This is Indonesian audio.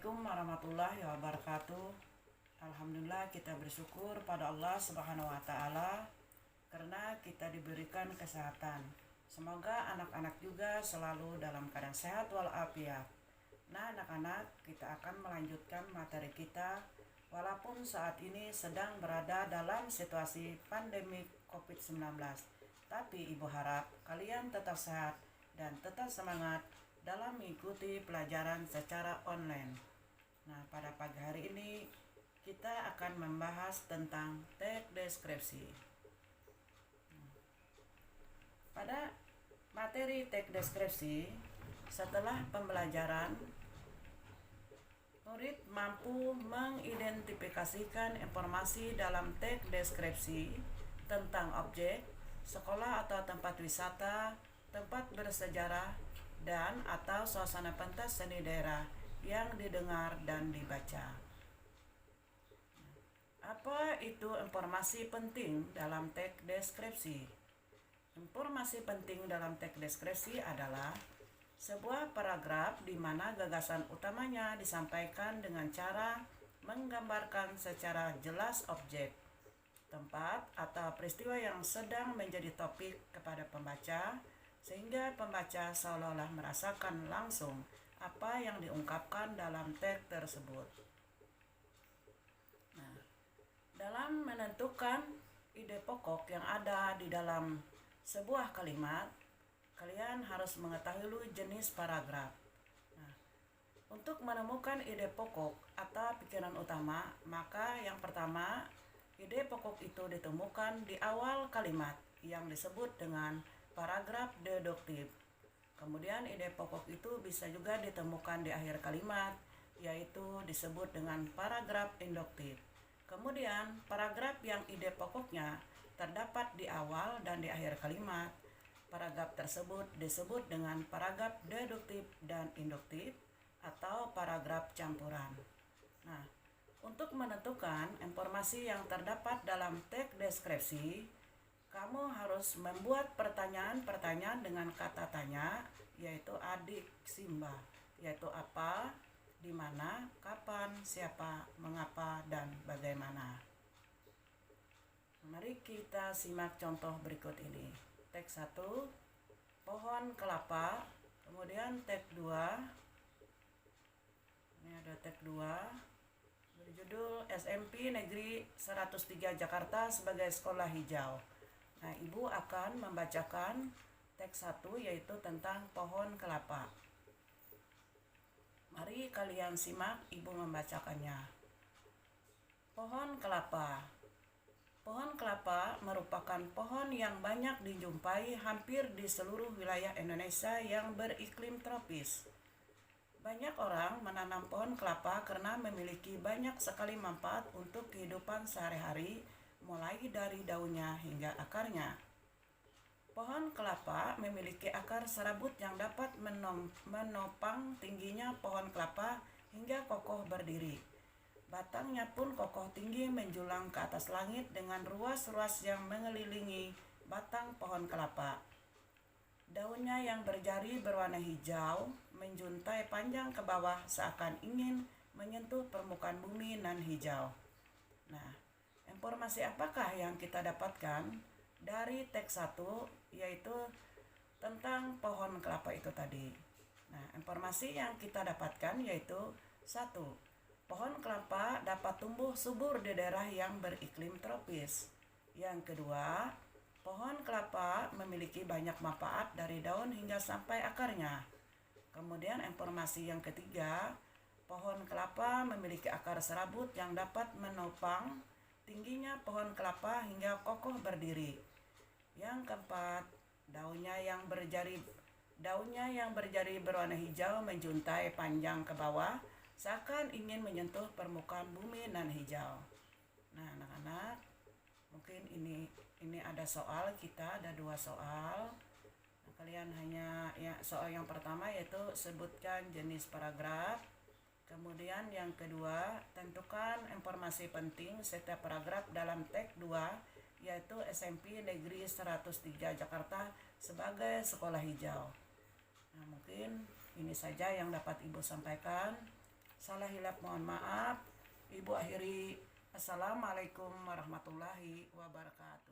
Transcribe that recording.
Assalamualaikum warahmatullahi wabarakatuh. Alhamdulillah, kita bersyukur pada Allah Subhanahu wa taala karena kita diberikan kesehatan. Semoga anak-anak juga selalu dalam keadaan sehat walafiat. Nah, anak-anak, kita akan melanjutkan materi kita walaupun saat ini sedang berada dalam situasi pandemi COVID-19. Tapi Ibu harap kalian tetap sehat dan tetap semangat dalam mengikuti pelajaran secara online. Nah, pada pagi hari ini kita akan membahas tentang teks deskripsi. Pada materi teks deskripsi, setelah pembelajaran, murid mampu mengidentifikasikan informasi dalam teks deskripsi tentang objek, sekolah atau tempat wisata, tempat bersejarah, dan atau suasana pentas seni daerah yang didengar dan dibaca. Apa itu informasi penting dalam teks deskripsi? Informasi penting dalam teks deskripsi adalah sebuah paragraf di mana gagasan utamanya disampaikan dengan cara menggambarkan secara jelas objek, tempat, atau peristiwa yang sedang menjadi topik kepada pembaca, sehingga pembaca seolah-olah merasakan langsung apa yang diungkapkan dalam teks tersebut. Nah, dalam menentukan ide pokok yang ada di dalam sebuah kalimat, kalian harus mengetahui dulu jenis paragraf. Nah, untuk menemukan ide pokok atau pikiran utama, maka yang pertama, ide pokok itu ditemukan di awal kalimat yang disebut dengan paragraf deduktif. Kemudian ide pokok itu bisa juga ditemukan di akhir kalimat, yaitu disebut dengan paragraf induktif. Kemudian paragraf yang ide pokoknya terdapat di awal dan di akhir kalimat, paragraf tersebut disebut dengan paragraf deduktif dan induktif atau paragraf campuran. Nah, untuk menentukan informasi yang terdapat dalam teks deskripsi, kamu harus membuat pertanyaan-pertanyaan dengan kata tanya, yaitu adik Simba, yaitu apa, di mana, kapan, siapa, mengapa, dan bagaimana. Mari kita simak contoh berikut ini. Teks 1, pohon kelapa. Kemudian teks 2, ini ada teks 2, berjudul SMP Negeri 103 Jakarta sebagai sekolah hijau. Nah, Ibu akan membacakan teks 1, yaitu tentang pohon kelapa. Mari kalian simak Ibu membacakannya. Pohon kelapa. Pohon kelapa merupakan pohon yang banyak dijumpai hampir di seluruh wilayah Indonesia yang beriklim tropis. Banyak orang menanam pohon kelapa karena memiliki banyak sekali manfaat untuk kehidupan sehari-hari, mulai dari daunnya hingga akarnya. Pohon kelapa memiliki akar serabut yang dapat menopang tingginya pohon kelapa hingga kokoh berdiri. Batangnya pun kokoh tinggi menjulang ke atas langit dengan ruas-ruas yang mengelilingi batang pohon kelapa. Daunnya yang berjari berwarna hijau menjuntai panjang ke bawah seakan ingin menyentuh permukaan bumi nan hijau. Nah, informasi apakah yang kita dapatkan dari teks 1, yaitu tentang pohon kelapa itu tadi. Nah, informasi yang kita dapatkan yaitu 1. Pohon kelapa dapat tumbuh subur di daerah yang beriklim tropis. Yang kedua, pohon kelapa memiliki banyak manfaat dari daun hingga sampai akarnya. Kemudian informasi yang ketiga, pohon kelapa memiliki akar serabut yang dapat menopang tingginya pohon kelapa hingga kokoh berdiri. Yang keempat, daunnya yang berjari berwarna hijau menjuntai panjang ke bawah seakan ingin menyentuh permukaan bumi nan hijau. Nah, anak-anak, mungkin ini ada soal, kita ada 2 soal. Nah, kalian hanya soal yang pertama yaitu sebutkan jenis paragraf. Kemudian yang kedua, tentukan informasi penting setiap paragraf dalam teks 2, yaitu SMP Negeri 103 Jakarta sebagai sekolah hijau. Nah, mungkin ini saja yang dapat Ibu sampaikan. Salah hilap mohon maaf. Ibu akhiri. Assalamualaikum warahmatullahi wabarakatuh.